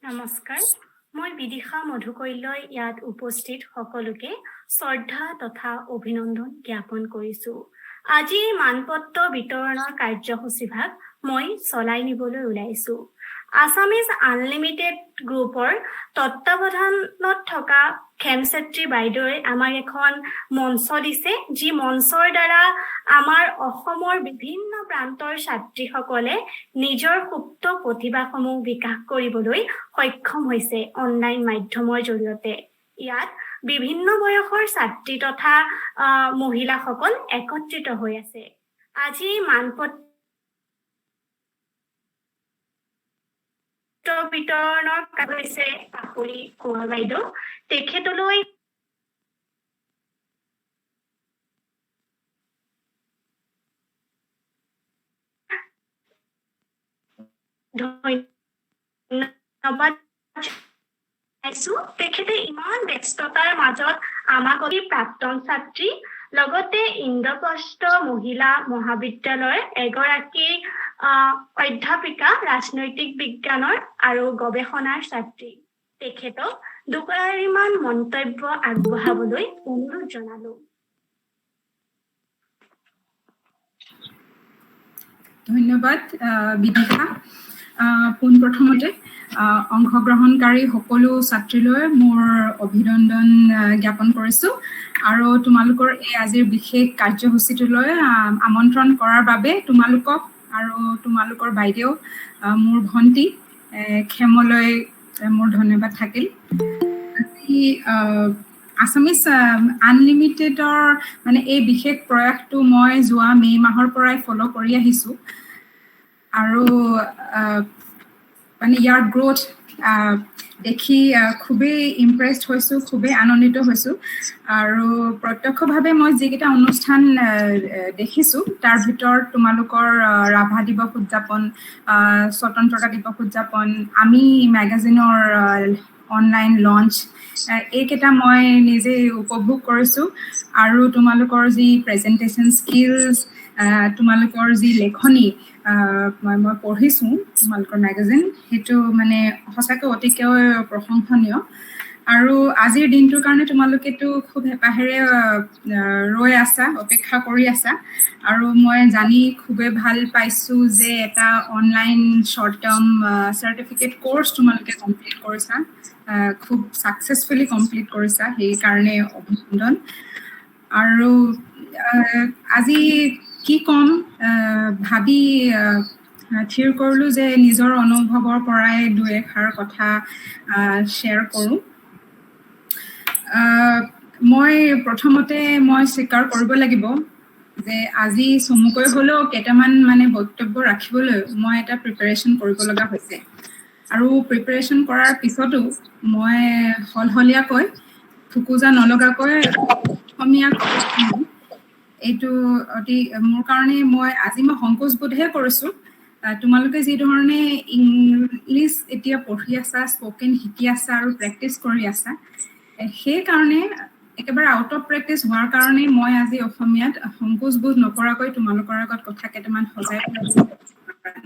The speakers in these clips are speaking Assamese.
নমস্কাৰ, মই বিদিশা মধুকৈল্যই ইয়াত উপস্থিত সকলোকে শ্ৰদ্ধা তথা অভিনন্দন জ্ঞাপন কৰিছো। আজি মানপত্ৰ বিতৰণৰ কাৰ্যসূচীভাগ মই চলাই নিবলৈ ওলাইছো। আছামিজ আনলিমিটেড গ্ৰুপৰ তত্ত্বাৱধানত থকা খেমছেত্ৰী বাইদেৱে আমাক এখন মঞ্চ দিছে, যি মঞ্চৰ দ্বাৰা আমাৰ অসমৰ বিভিন্ন প্ৰান্তৰ ছাত্ৰীসকলে নিজৰ সুপ্ত প্ৰতিভাসমূহ বিকাশ কৰিবলৈ সক্ষম হৈছে অনলাইন মাধ্যমৰ জৰিয়তে। ইয়াত বিভিন্ন বয়সৰ ছাত্ৰী তথা মহিলাসকল একত্ৰিত হৈ আছে। আজি মানপত্ৰ বিতৰণৰ হৈছে কাকলি কোঁৱৰ বাইদেউ। তেখেতলৈ ধন্যবাদ। তেখেতে ইমান ব্যস্ততাৰ মাজত আমাক প্ৰাক্তন ছাত্ৰী লগতে ইন্দ্ৰপ্ৰস্থ মহিলা মহাবিদ্যালয়ৰ এগৰাকী অধ্যাপিকা ৰাজনৈতিক বিজ্ঞানৰ আৰু গৱেষণাৰ ছাত্ৰী। তেখেতক দুটামান মন্তব্য আগবঢ়াবলৈ অনুৰোধ জনালো। ধন্যবাদ বিদিশা। পোনপ্ৰথমতে অংশগ্ৰহণকাৰী সকলো ছাত্ৰীলৈ মোৰ অভিনন্দন জ্ঞাপন কৰিছো আৰু তোমালোকৰ এই আজিৰ বিশেষ কাৰ্যসূচীটোলৈ আমন্ত্ৰণ কৰাৰ বাবে তোমালোকক আৰু তোমালোকৰ বাইদেউ মোৰ ভণ্টি খেমলৈ মোৰ ধন্যবাদ থাকিল। আজি আছামিজ আনলিমিটেডৰ মানে এই বিশেষ প্ৰয়াসটো মই যোৱা মে মাহৰ পৰাই ফলো কৰি আহিছো আৰু মানে ইয়াৰ গ্ৰোথ দেখি খুবেই ইমপ্ৰেছড হৈছো, খুবেই আনন্দিত হৈছো আৰু প্ৰত্যক্ষভাৱে মই যিকেইটা অনুষ্ঠান দেখিছো তাৰ ভিতৰত তোমালোকৰ ৰাভা দিৱস উদযাপন, স্বতন্ত্ৰতা দিৱস উদযাপন, আমি মেগাজিনৰ অনলাইন লঞ্চ, এইকেইটা মই নিজে উপভোগ কৰিছো আৰু তোমালোকৰ যি প্ৰেজেণ্টেশ্যন স্কিলছ, তোমালোকৰ যি লেখনি মই পঢ়িছো তোমালোকৰ মেগাজিন, সেইটো মানে সঁচাকৈ অতিকৈ প্ৰশংসনীয়। আৰু আজিৰ দিনটোৰ কাৰণে তোমালোকেতো খুব হেঁপাহেৰে ৰৈ আছা, অপেক্ষা কৰি আছা আৰু মই জানি খুবেই ভাল পাইছো যে এটা online short term certificate course তোমালোকে কমপ্লিট কৰিছা, খুব ছাকচেছফুলি কমপ্লিট কৰিছা, সেইকাৰণে অভিনন্দন। আৰু আজি কি ক'ম ভাবি থিৰ কৰিলো যে নিজৰ অনুভৱৰ পৰাই দুই এষাৰ কথা শ্বেয়াৰ কৰোঁ। মই প্ৰথমতে স্বীকাৰ কৰিব লাগিব যে আজি চমুকৈ হ'লেও কেইটামান মানে বক্তব্য ৰাখিবলৈ মই এটা প্ৰিপাৰেশ্যন কৰিব লগা হৈছে আৰু প্ৰিপাৰেশ্যন কৰাৰ পিছতো মই সলসলীয়াকৈ ফুকুজা নলগাকৈ অসমীয়া এইটো অতি মোৰ কাৰণে মই সংকোচ বোধহে কৰিছো। তোমালোকে যি ধৰণে ইংলিছ এতিয়া পঢ়ি আছা, স্পকেন শিকি আছা আৰু প্ৰেক্টিচ কৰি আছা, সেইকাৰণে একেবাৰে আউট অফ প্ৰেক্টিচ হোৱাৰ কাৰণে মই আজি অসমীয়াত সংকোচ বোধ নকৰাকৈ তোমালোকৰ আগত কথা কেইটামান সজাই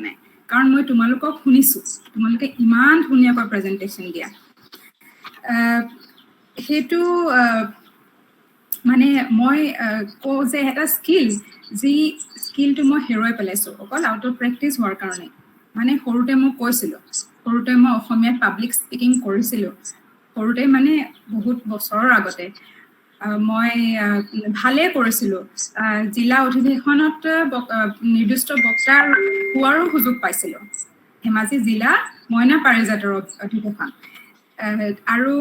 নাই, কাৰণ মই তোমালোকক শুনিছো, তোমালোকে ইমান ধুনীয়াকৈ প্ৰেজেণ্টেশ্যন দিয়া। সেইটো মানে মই কওঁ যে এটা স্কিল, যি স্কিলটো মই হেৰুৱাই পেলাইছো অকল আউট অফ প্ৰেক্টিচ হোৱাৰ কাৰণে। মানে সৰুতে মই কৈছিলো, সৰুতে মই অসমীয়াত পাব্লিক স্পিকিং কৰিছিলো, সৰুতে মানে বহুত বছৰৰ আগতে মই ভালেই কৰিছিলো, জিলা অধিৱেশনত নিৰ্দিষ্ট বক্তা হোৱাৰো সুযোগ পাইছিলো, ধেমাজি জিলা মইনা পাৰিজাতৰ অধিৱেশন। আৰু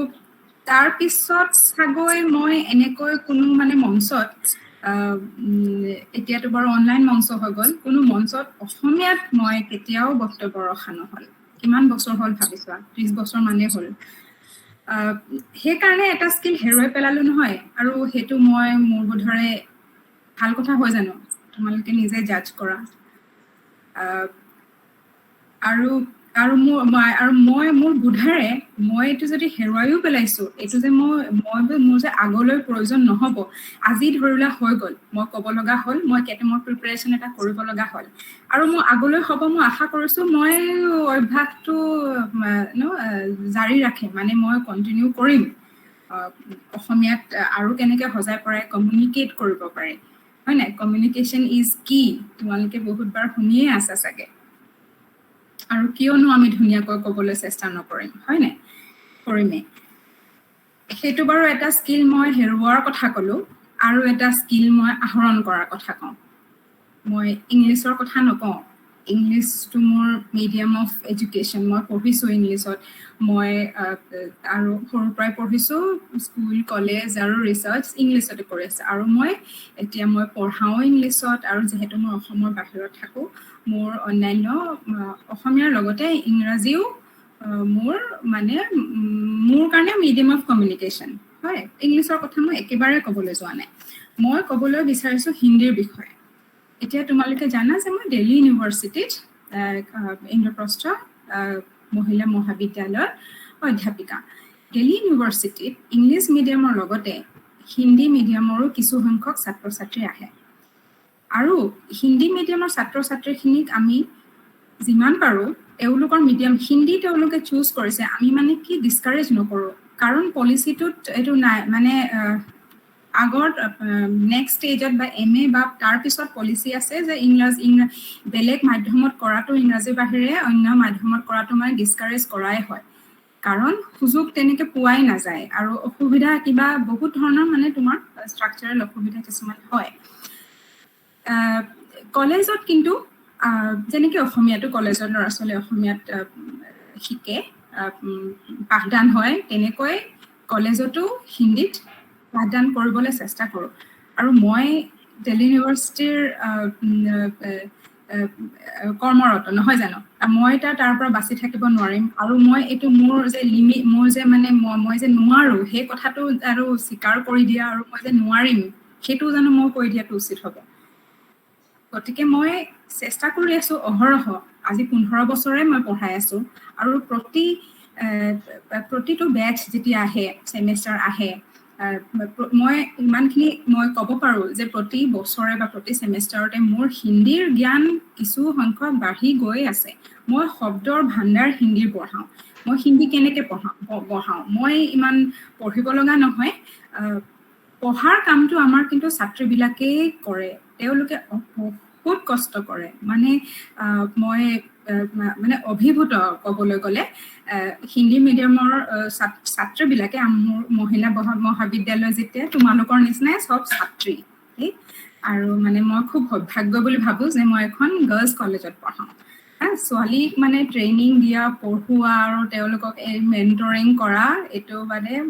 তাৰ পিছত চাগৈ মই এনেকৈ কোনো মানে মঞ্চত, এতিয়াতো বাৰু অনলাইন মঞ্চ হৈ গ'ল, কোনো মঞ্চত অসমীয়াত মই কেতিয়াও বক্তব্য ৰখা নহ'ল। কিমান বছৰ হ'ল ভাবিছোৱা, 30 বছৰ মানে হ'ল। সেইকাৰণে এটা স্কিল হেৰুৱাই পেলালো নহয়, আৰু সেইটো মই মোৰ বোধৰে ভাল কথা হয় জানো, তোমালোকে নিজে জাজ কৰা। আৰু আৰু মোৰ বুধাৰে মই এইটো যদি হেৰুৱাইও পেলাইছো এইটো যে মোৰ যে আগলৈ প্ৰয়োজন নহব আজি ধৰিলা হৈ গল মই ক'ব লগা হ'ল মই মোৰ প্ৰিপাৰেচন এটা কৰিব লগা হ'ল আৰু মই আগলৈ হ'ব মই আশা কৰিছো মই অভ্যাসটো জাৰি ৰাখিম মানে মই কন্টিনিউ কৰিম অসমীয়াত আৰু কেনেকৈ সজাই পৰাই কমিউনিকেট কৰিব পাৰে হয় নাই কমিউনিকেশ্যন ইজ কি তোমালোকে বহুতবাৰ শুনিয়ে আছা চাগে আৰু কিয়নো আমি ধুনীয়াকৈ ক'বলৈ চেষ্টা নকৰিম হয় নাই কৰিমে সেইটো বাৰু এটা স্কিল মই হেৰুৱাৰ কথা ক'লো আৰু এটা স্কিল মই আহৰণ কৰাৰ কথা কওঁ মই ইংলিছৰ কথা নকওঁ ইংলিছটো মোৰ মিডিয়াম অফ এডুকেশ্যন মই পঢ়িছোঁ ইংলিছত মই আৰু সৰুৰ পৰাই পঢ়িছোঁ স্কুল কলেজ আৰু ৰিচাৰ্চ ইংলিছতে কৰি আছে আৰু এতিয়া মই পঢ়াওঁ ইংলিছত আৰু যিহেতু মই অসমৰ বাহিৰত থাকোঁ মোৰ অন্যান্য অসমীয়াৰ লগতে ইংৰাজীও মোৰ কাৰণে মিডিয়াম অফ কমিউনিকেশ্যন হয় ইংলিছৰ কথা মই একেবাৰে ক'বলৈ যোৱা নাই মই ক'বলৈ বিচাৰিছোঁ হিন্দীৰ বিষয়ে এতিয়া তোমালোকে জানা যে মই দিল্লী ইউনিভাৰ্চিটিত ইন্দ্ৰপ্ৰস্থ মহিলা মহাবিদ্যালয়ৰ অধ্যাপিকা দিল্লী ইউনিভাৰ্চিটিত ইংলিছ মিডিয়ামৰ লগতে হিন্দী মিডিয়ামৰো কিছু সংখ্যক ছাত্ৰ ছাত্ৰী আহে আৰু হিন্দী মিডিয়ামৰ ছাত্ৰ ছাত্ৰীখিনিক আমি যিমান পাৰোঁ তেওঁলোকৰ মিডিয়াম হিন্দী তেওঁলোকে চুজ কৰিছে আমি মানে কি ডিছকাৰেজ নকৰোঁ কাৰণ পলিচিটোত এইটো নাই মানে আগত নেক্সট ষ্টেজত বা MA বা তাৰপিছত পলিচি আছে যে বেলেগ মাধ্যমত কৰাটো ইংৰাজীৰ বাহিৰে অন্য মাধ্যমত কৰাটো মানে ডিছকাৰেজ কৰাই হয় কাৰণ সুযোগ তেনেকৈ পোৱাই নাযায় আৰু অসুবিধা কিবা বহুত ধৰণৰ মানে তোমাৰ ষ্ট্ৰাকচাৰেল অসুবিধা কিছুমান হয় কলেজত কিন্তু যেনেকৈ অসমীয়াটো কলেজৰ ল'ৰা ছোৱালী অসমীয়াত শিকে পাঠদান হয় তেনেকৈ কলেজতো হিন্দীত পাঠদান কৰিবলৈ চেষ্টা কৰোঁ আৰু মই দিল্লী ইউনিভাৰ্চিটিৰ কৰ্মৰত নহয় জানো মই তাৰ পৰা বাচি থাকিব নোৱাৰিম আৰু মই এইটো মোৰ যে লিমিট মোৰ যে মানে মই যে নোৱাৰোঁ সেই কথাটো আৰু স্বীকাৰ কৰি দিয়া আৰু মই যে নোৱাৰিম সেইটো জানো মই কৈ দিয়াটো উচিত হ'ব গতিকে মই চেষ্টা কৰি আছোঁ অহৰহ আজি 15 বছৰে মই পঢ়াই আছোঁ আৰু প্ৰতিটো বেচ যেতিয়া আহে ছেমিষ্টাৰ আহে মই ইমানখিনি মই ক'ব পাৰোঁ যে প্ৰতি বছৰে বা প্ৰতি ছেমিষ্টাৰতে মোৰ হিন্দীৰ জ্ঞান কিছু সংখ্যক বাঢ়ি গৈ আছে মই শব্দৰ ভাণ্ডাৰ হিন্দীৰ পঢ়াওঁ মই হিন্দী কেনেকৈ পঢ়াওঁ মই ইমান পঢ়িব লগা নহয় পঢ়াৰ কামটো আমাৰ কিন্তু ছাত্ৰীবিলাকেই কৰে তেওঁলোকে বহুত কষ্ট কৰে মানে মই মানে অভিভূত ক'বলৈ গ'লে হিন্দী মিডিয়ামৰ ছাত্ৰীবিলাকে মোৰ মহিলা মহাবিদ্যালয় যেতিয়া তোমালোকৰ নিচিনাই চব ছাত্ৰী আৰু মানে মই খুব সৌভাগ্য বুলি ভাবোঁ যে মই এখন গাৰ্লছ কলেজত পঢ়াওঁ ছোৱালীক মানে ট্ৰেইনিং দিয়া পঢ়োৱা আৰু তেওঁলোকক এই মেণ্টৰিং কৰা এইটো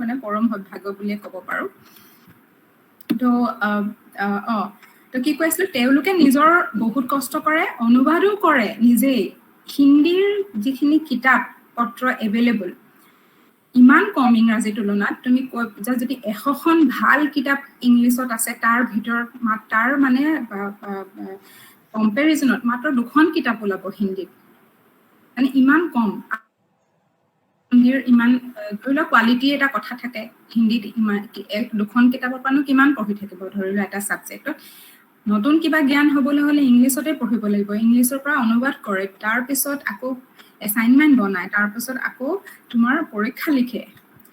মানে পৰম সৌভাগ্য বুলিয়ে ক'ব পাৰোঁ তো কি কৈছিলোঁ তেওঁলোকে নিজৰ বহুত কষ্ট কৰে অনুবাদো কৰে নিজেই হিন্দীৰ যিখিনি কিতাপ পত্ৰ এভেইলেবল ইমান কম ইংৰাজী তুলনাত তুমি যদি 100খন ভাল কিতাপ ইংলিছত আছে তাৰ ভিতৰত তাৰ মানে কম্পেৰিজনত মাত্ৰ 2খন কিতাপ ওলাব হিন্দীত মানে ইমান কম হিন্দীৰ ইমান ধৰি লোৱা কোৱালিটি এটা কথা থাকে হিন্দীত ইমান 2খন কিতাপৰ পৰানো কিমান পঢ়ি থাকিব ধৰি লোৱা এটা ছাবজেক্টত নতুন কিবা জ্ঞান হ'বলৈ হ'লে ইংলিছতে পঢ়িব লাগিব ইংলিছৰ পৰা অনুবাদ কৰে তাৰপিছত আকৌ এছাইনমেণ্ট বনায় তাৰপিছত আকৌ তোমাৰ পৰীক্ষা লিখে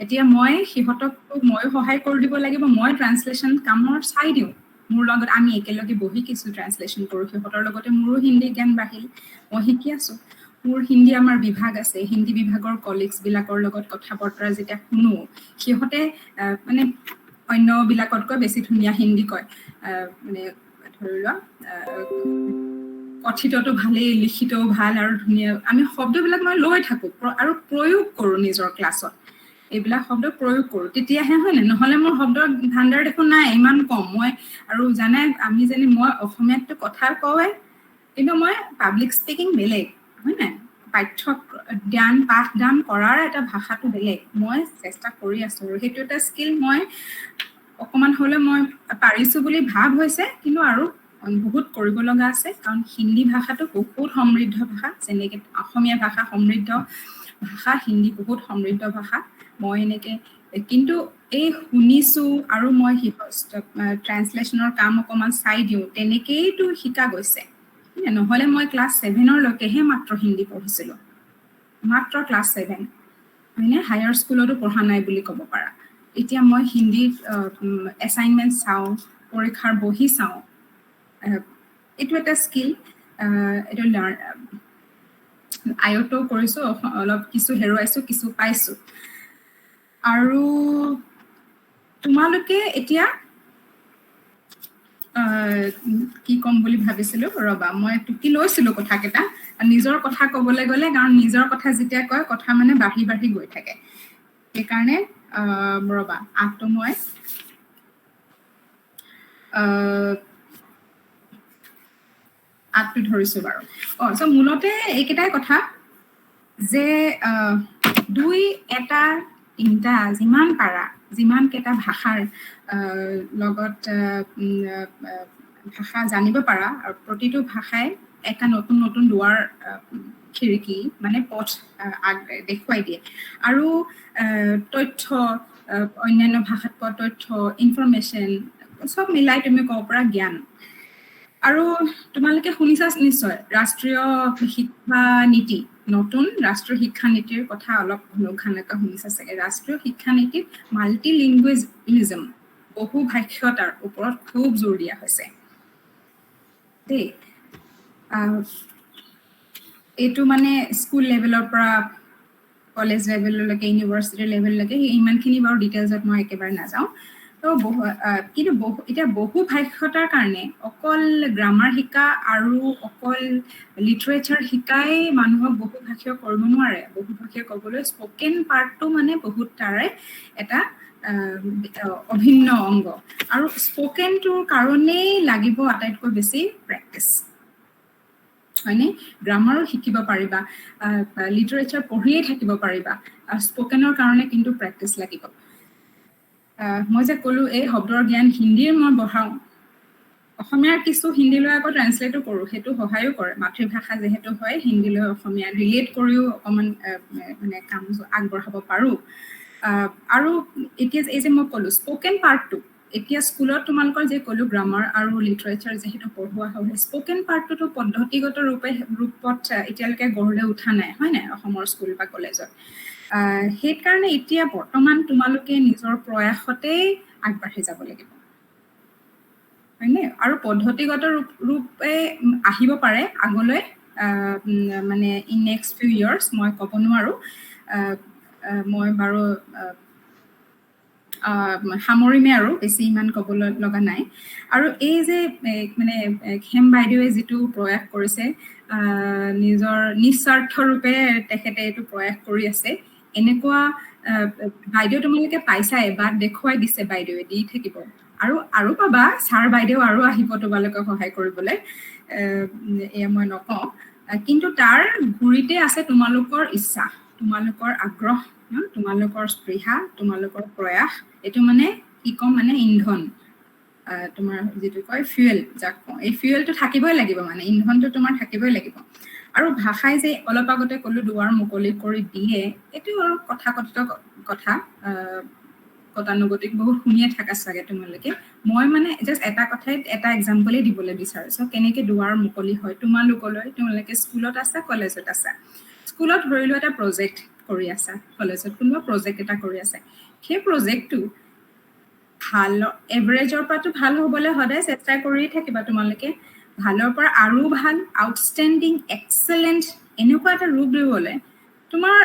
এতিয়া মই সিহঁতক ময়ো সহায় কৰি দিব লাগিব মই ট্ৰান্সলেশ্যন কামৰ চাই দিওঁ মোৰ লগত আমি একেলগে বহি কিছু ট্ৰান্সলেশ্যন কৰোঁ সিহঁতৰ লগতে মোৰো হিন্দী জ্ঞান বাঢ়িল মই শিকি আছোঁ মোৰ হিন্দী আমাৰ বিভাগ আছে হিন্দী বিভাগৰ কলিগছবিলাকৰ লগত কথা বতৰা যেতিয়া শুনো সিহঁতে মানে অন্যবিলাকতকৈ বেছি ধুনীয়া হিন্দী কয় মানে ধৰি লোৱা কথিতটো ভালেই লিখিতও ভাল আৰু ধুনীয়া আমি শব্দবিলাক মই লৈ থাকোঁ আৰু প্ৰয়োগ কৰোঁ নিজৰ ক্লাছত এইবিলাক শব্দ প্ৰয়োগ কৰোঁ তেতিয়াহে হয় নহ'লে মোৰ শব্দৰ ভাণ্ডাৰ দেখোন নাই ইমান কম মই আৰু জানে আমি মই অসমীয়াততো কথা কওঁৱে কিন্তু মই পাব্লিক স্পিকিং বেলেগ হয় নাই পাঠদান কৰাৰ এটা ভাষাটো বেলেগ মই চেষ্টা কৰি আছোঁ আৰু সেইটো এটা স্কিল মই অকণমান হ'লেও মই পাৰিছোঁ বুলি ভাৱ হৈছে কিন্তু আৰু বহুত কৰিব লগা আছে কাৰণ হিন্দী ভাষাটো বহুত সমৃদ্ধ ভাষা যেনেকৈ অসমীয়া ভাষা সমৃদ্ধ ভাষা হিন্দী বহুত সমৃদ্ধ ভাষা মই এনেকৈ কিন্তু এই শুনিছোঁ আৰু মই ট্ৰান্সলেশ্যনৰ কাম অকণমান চাই দিওঁ তেনেকৈতো শিকা গৈছে নহ'লে মই ক্লাছ 7লৈকেহে মাত্ৰ হিন্দী পঢ়িছিলোঁ মাত্ৰ ক্লাছ 7 হয়নে হায়াৰ স্কুলতো পঢ়া নাই বুলি ক'ব পাৰা এতিয়া মই হিন্দীত এছাইনমেণ্ট চাওঁ পৰীক্ষাৰ বহি চাওঁ এইটো এটা স্কিল এইটো আয়ত্ত কৰিছোঁ অলপ কিছু হেৰুৱাইছোঁ কিছু পাইছোঁ আৰু তোমালোকে এতিয়া কি ক'ম বুলি ভাবিছিলোঁ ৰবা মই টুকি লৈছিলোঁ কথাকেইটা নিজৰ কথা ক'বলৈ গ'লে কাৰণ নিজৰ কথা যেতিয়া কয় কথা মানে বাঢ়ি বাঢ়ি গৈ থাকে সেইকাৰণে ৰবা আগটো মই আগটো ধৰিছোঁ বাৰু চ' মূলতে এইকেইটাই কথা যে 2 এটা 3টা যিমান পাৰা যিমানকেইটা ভাষাৰ লগত ভাষা জানিব পাৰা আৰু প্ৰতিটো ভাষাই এটা নতুন নতুন দুৱাৰ খিৰিকী মানে পথ দেখুৱাই দিয়ে আৰু তথ্য অন্যান্য ভাষাত পোৱা তথ্য ইনফৰমেশ্যন চব মিলাই তুমি ক'ব পৰা জ্ঞান আৰু তোমালোকে শুনিছা নিশ্চয় ৰাষ্ট্ৰীয় শিক্ষা নীতি নতুন ৰাষ্ট্ৰীয় শিক্ষা নীতিৰ কথা অলপ ঘনঘানকৈ শুনিছা চাগে ৰাষ্ট্ৰীয় শিক্ষা নীতিত মাল্টিলিংগুৱেলিজম বহু ভাষিকতাৰ ওপৰত খুব জোৰ দিয়া হৈছে দেই এইটো মানে স্কুল লেভেলৰ পৰা কলেজ লেভেললৈকে ইউনিভাৰ্চিটি লেভেললৈকে ইমানখিনি বাৰু ডিটেইলছত মই একেবাৰে নাযাওঁ তো কিন্তু এতিয়া বহু ভাষিকতাৰ কাৰণে অকল গ্ৰামাৰ শিকা আৰু অকল লিটাৰেচাৰ শিকাই মানুহক বহু ভাষীয় কৰিব নোৱাৰে বহু ভাষীয় ক'বলৈ স্পকেন পাৰ্টটো মানে বহুত তাৰে এটা অভিন্ন অংগ আৰু স্পকেনটোৰ কাৰণেই লাগিব আটাইতকৈ বেছি প্ৰেক্টিচ হয়নে গ্ৰামাৰো শিকিব পাৰিবা লিটাৰেচাৰ পঢ়িয়ে থাকিব পাৰিবা স্পকেনৰ কাৰণে কিন্তু প্ৰেক্টিচ লাগিব মই যে ক'লো এই শব্দৰ জ্ঞান হিন্দীৰ মই বঢ়াওঁ অসমীয়াৰ কিছু হিন্দীলৈ আকৌ ট্ৰান্সলেটো কৰোঁ সেইটো সহায়ো কৰে মাতৃভাষা যিহেতু হয় হিন্দীলৈ অসমীয়া ৰিলেট কৰিও অকণমান মানে কাম আগবঢ়াব পাৰোঁ আৰু এতিয়া এই যে মই ক'লোঁ স্পকেন পাৰ্টটো এতিয়া স্কুলত তোমালোকৰ যে ক'লোঁ গ্ৰামাৰ আৰু লিটাৰেচাৰ যিহেতু পঢ়োৱা হয় স্পকেন পাৰ্টটোতো পদ্ধতিগত ৰূপত এতিয়ালৈকে গঢ় লৈ উঠা নাই হয় নাই অসমৰ স্কুল বা কলেজত সেইকাৰণে এতিয়া বৰ্তমান তোমালোকে নিজৰ প্ৰয়াসতেই আগবাঢ়ি যাব লাগিব হয়নে আৰু পদ্ধতিগত ৰূপে আহিব পাৰে আগলৈ মানে ইন নেক্সট ফিউ ইয়াৰ্ছ মই ক'ব নোৱাৰোঁ মই বাৰু সামৰিমে আৰু বেছি ইমান ক'বলৈ লগা নাই আৰু এই যে মানে খেম বাইদেৱে যিটো প্ৰয়াস কৰিছে নিজৰ নিস্বাৰ্থৰূপে তেখেতে এইটো প্ৰয়াস কৰি আছে এনেকুৱা বাইদেউ তোমালোকে পাইছাই বা দেখুৱাই দিছে বাইদেৱে দি থাকিব আৰু পাবা ছাৰ বাইদেউ আৰু আহিব তোমালোকক সহায় কৰিবলৈ এয়া মই নকওঁ কিন্তু তাৰ গুৰিতে আছে তোমালোকৰ ইচ্ছা তোমালোকৰ আগ্ৰহ তোমালোকৰ স্পৃহা তোমালোকৰ প্ৰয়াস এইটো মানে কি ক'ম মানে ইন্ধন তোমাৰ যিটো কয় ফুয়েল যাক কওঁ এই ফুয়েলটো থাকিবই লাগিব মানে ইন্ধনটো তোমাৰ থাকিবই লাগিব আৰু ভাষাই যে অলপ আগতে ক'লো দুৱাৰ মুকলি কৰি দিয়ে এইটো আৰু কথাকথিত কথা গতানুগতিক বহুত শুনিয়ে থাকা চাগে তোমালোকে মই মানে জাষ্ট এটা কথাই এটা এক্সাম্পলেই দিবলৈ বিচাৰিছোঁ কেনেকৈ দুৱাৰ মুকলি হয় তোমালোকলৈ তোমালোকে স্কুলত আছা কলেজত আছা স্কুলত ধৰি লোৱা এটা প্ৰজেক্ট কৰি আছা কলেজত কোনোবা প্ৰজেক্ট এটা কৰি আছে সেই প্ৰজেক্টটো ভাল এভাৰেজৰ পৰাটো ভাল হ'বলৈ সদায় চেষ্টা কৰিয়ে থাকিবা তোমালোকে ভালৰ পৰা আৰু ভাল আউটষ্টেণ্ডিং এক্সেলেণ্ট এনেকুৱা এটা ৰূপ দিবলৈ তোমাৰ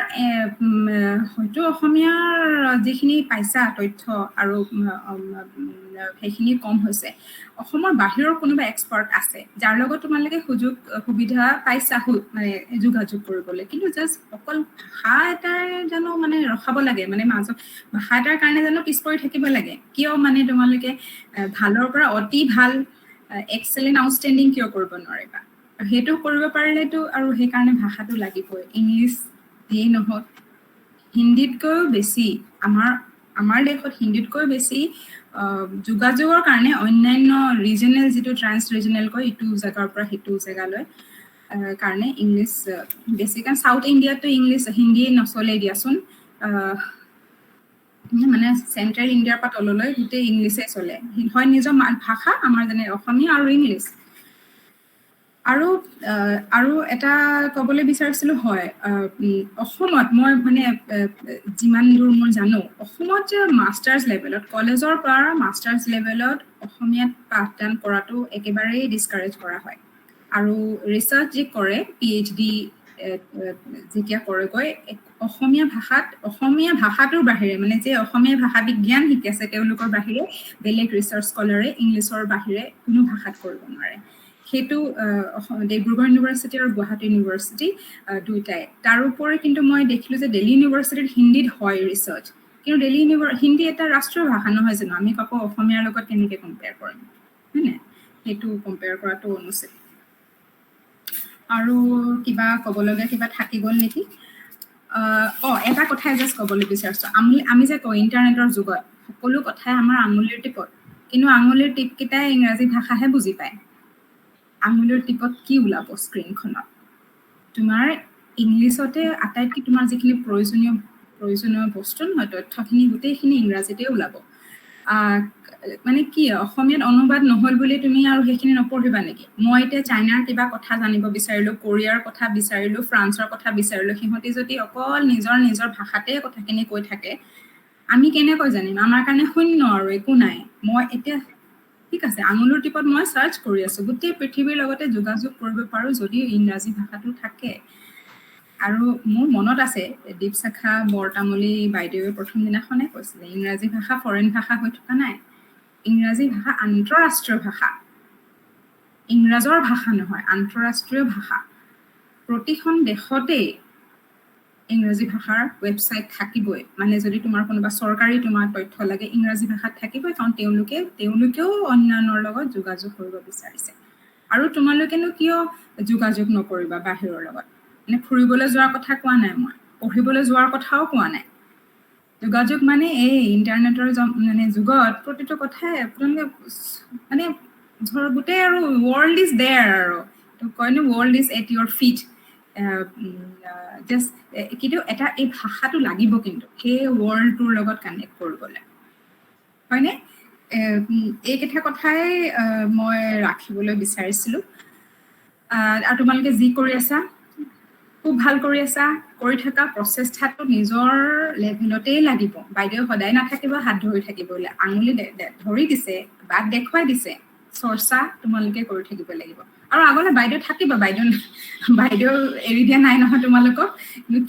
হয়তো অসমীয়াৰ যিখিনি পাইছা তথ্য আৰু সেইখিনি কম হৈছে অসমৰ বাহিৰৰ কোনোবা এক্সপাৰ্ট আছে যাৰ লগত তোমালোকে সুবিধা পাইছা মানে যোগাযোগ কৰিবলৈ কিন্তু জাষ্ট অকল ভাষা এটাই জানো মানে ৰখাব লাগে মানে মাজত ভাষা এটাৰ কাৰণে জানো পিছ পৰি থাকিব লাগে কিয় মানে তোমালোকে ভালৰ পৰা অতি ভাল এক্সেলেণ্ট আউটষ্টেণ্ডিং কিয় কৰিব নোৱাৰিবা সেইটো কৰিব পাৰিলেতো আৰু সেইকাৰণে ভাষাটো লাগিবই ইংলিছ যিয়েই নহওক হিন্দীতকৈও বেছি আমাৰ আমাৰ দেশত হিন্দীতকৈ বেছি যোগাযোগৰ কাৰণে অন্যান্য ৰিজনেল যিটো ট্ৰান্স ৰিজনেল কয় ইটো জেগাৰ পৰা সিটো জেগালৈ কাৰণে ইংলিছ বেছি কাৰণ সাউথ ইণ্ডিয়াতো ইংলিছ হিন্দী নচলে দিয়াচোন মানে চেন্ট্ৰেল ইণ্ডিয়াৰ পৰা তললৈ গোটেই ইংলিছে চলে হয় নিজৰ ভাষা আমাৰ যেনে অসমীয়া আৰু ইংলিছ আৰু এটা ক'বলৈ বিচাৰিছিলো হয় অসমত মই মানে যিমান দূৰ মই জানো অসমত মাষ্টাৰ্ছ লেভেলত কলেজৰ পৰা মাষ্টাৰ্ছ লেভেলত অসমীয়াত পাঠদান কৰাটো একেবাৰেই ডিছকাৰেজ কৰা হয় আৰু ৰিচাৰ্চ যি কৰে PhD যেতিয়া কৰেগৈ অসমীয়া ভাষাটোৰ বাহিৰে মানে যে অসমীয়া ভাষা বিজ্ঞান শিকিছে তেওঁলোকৰ বাহিৰে বেলেগ ৰিচাৰ্চ স্কলাৰে ইংলিছৰ বাহিৰে কোনো ভাষাত কৰিব নোৱাৰে সেইটো ডিব্ৰুগড় ইউনিভাৰ্চিটি আৰু গুৱাহাটী ইউনিভাৰ্চিটি দুইটাই তাৰোপৰি কিন্তু মই দেখিলো যে দিল্লী ইউনিভাৰ্চিটিত হিন্দীত হয় ৰিচাৰ্চ কিন্তু হিন্দী এটা ৰাষ্ট্ৰীয় ভাষা নহয় জানো আমি কাকো অসমীয়াৰ লগত কেনেকৈ কম্পেয়াৰ কৰিম হয়নে সেইটো কম্পেয়াৰ কৰাটো অনুচিত আৰু কিবা ক'বলগীয়া কিবা থাকি গ'ল নেকি এটা কথাই জাষ্ট ক'বলৈ বিচাৰিছোঁ আমি যে কওঁ ইণ্টাৰনেটৰ যুগত সকলো কথাই আমাৰ আঙুলিৰ টিপত কিন্তু আঙুলিৰ টিপকেইটাই ইংৰাজী ভাষাহে বুজি পায় আঙুলিৰ টিপত কি ওলাব স্ক্ৰীনখনত তোমাৰ ইংলিছতে আটাইতকৈ তোমাৰ যিখিনি প্ৰয়োজনীয় বস্তু নহয় তথ্যখিনি গোটেইখিনি ইংৰাজীতে ওলাব মানে কি অসমীয়াত অনুবাদ নহ'ল বুলি তুমি আৰু সেইখিনি নপঢ়িবা নেকি মই এতিয়া চাইনাৰ কিবা কথা জানিব বিচাৰিলো কোৰিয়াৰ কথা বিচাৰিলো ফ্ৰান্সৰ কথা বিচাৰিলো সিহঁতি যদি অকল নিজৰ ভাষাতে কথাখিনি কৈ থাকে আমি কেনেকৈ জানিম আমাৰ কাৰণে শূন্য আৰু একো নাই মই এতিয়া ঠিক আছে আঙুলিৰ টিপত মই সাৰ্চ কৰি আছো গোটেই পৃথিৱীৰ লগতে যোগাযোগ কৰিব পাৰো যদি ইংৰাজী ভাষাটো থাকে আৰু মোৰ মনত আছে দীপশাখা বৰতামুলী বাইদেৱে প্ৰথম দিনাখনে কৈছিলে ইংৰাজী ভাষা ফৰেন ভাষা হৈ থকা নাই ইংৰাজী ভাষা আন্তঃৰাষ্ট্ৰীয় ভাষা ইংৰাজৰ ভাষা নহয় আন্তঃৰাষ্ট্ৰীয় ভাষা প্ৰতিখন দেশতেই ইংৰাজী ভাষাৰ ৱেবছাইট থাকিবই মানে যদি তোমাৰ কোনোবা চৰকাৰী তোমাৰ তথ্য লাগে ইংৰাজী ভাষাত থাকিবই কাৰণ তেওঁলোকেও অন্যান্যৰ লগত যোগাযোগ কৰিব বিচাৰিছে আৰু তোমালোকেনো কিয় যোগাযোগ নকৰিবা বাহিৰৰ লগত মানে ফুৰিবলৈ যোৱাৰ কথা কোৱা নাই মই পঢ়িবলৈ যোৱাৰ কথাও কোৱা নাই যোগাযোগ মানে এই ইণ্টাৰনেটৰ মানে যুগত প্ৰতিটো কথাই আপোনালোকে মানে ধৰ গোটেই আৰু ৱৰ্ল্ড ইজ দেয়াৰ আৰু কয় no world is at your feet just কিন্তু এটা এই ভাষাটো লাগিব কিন্তু সেই ৱৰ্ল্ডটোৰ লগত কানেক্ট কৰিবলৈ হয়নে এইকেইটা কথাই মই ৰাখিবলৈ বিচাৰিছিলোঁ আৰু তোমালোকে যি কৰি আছা খুব ভাল কৰি আছা কৰি থকা প্ৰচেষ্টাটো নিজৰ লেভেলতেই লাগিব বাইদেউ সদায় নাথাকিব হাত ধৰি থাকিব আঙুলি ধৰি দিছে বাট দেখুৱাই দিছে চৰ্চা তোমালোকে কৰি থাকিব লাগিব আৰু আগলৈ বাইদেউ থাকিব বাইদেউ এৰি দিয়া নাই নহয় তোমালোকক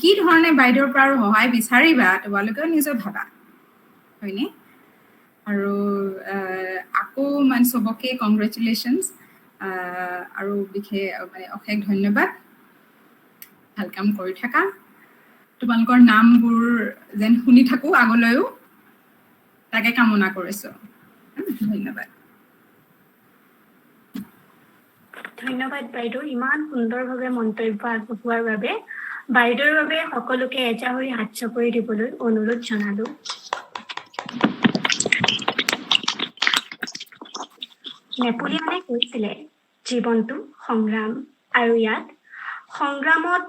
কি ধৰণে বাইদেউৰ পৰা আৰু সহায় বিচাৰিবা তোমালোকেও নিজৰ ভাবা হয়নে আৰু আকৌ মানে চবকে কংগ্ৰেচুলেশ্যনছ আৰু বিশেষ মানে অশেষ ধন্যবাদ ভাল কাম কৰি থাকা তোমালোকৰ নামবোৰ যেন শুনি থাকো আগলৈও তাকে কামনা কৰিছো ধন্যবাদ ধন্যবাদ বাইদেউ ইমান সুন্দৰভাৱে মন্তব্য আগবঢ়োৱাৰ বাবে বাইদেউৰ বাবে সকলোকে এজাহৰি হাত চাপৰি দিবলৈ অনুৰোধ জনালো নেপোলিয়নে কৈছিলে জীৱনটো সংগ্ৰাম আৰু ইয়াত সংগ্ৰামত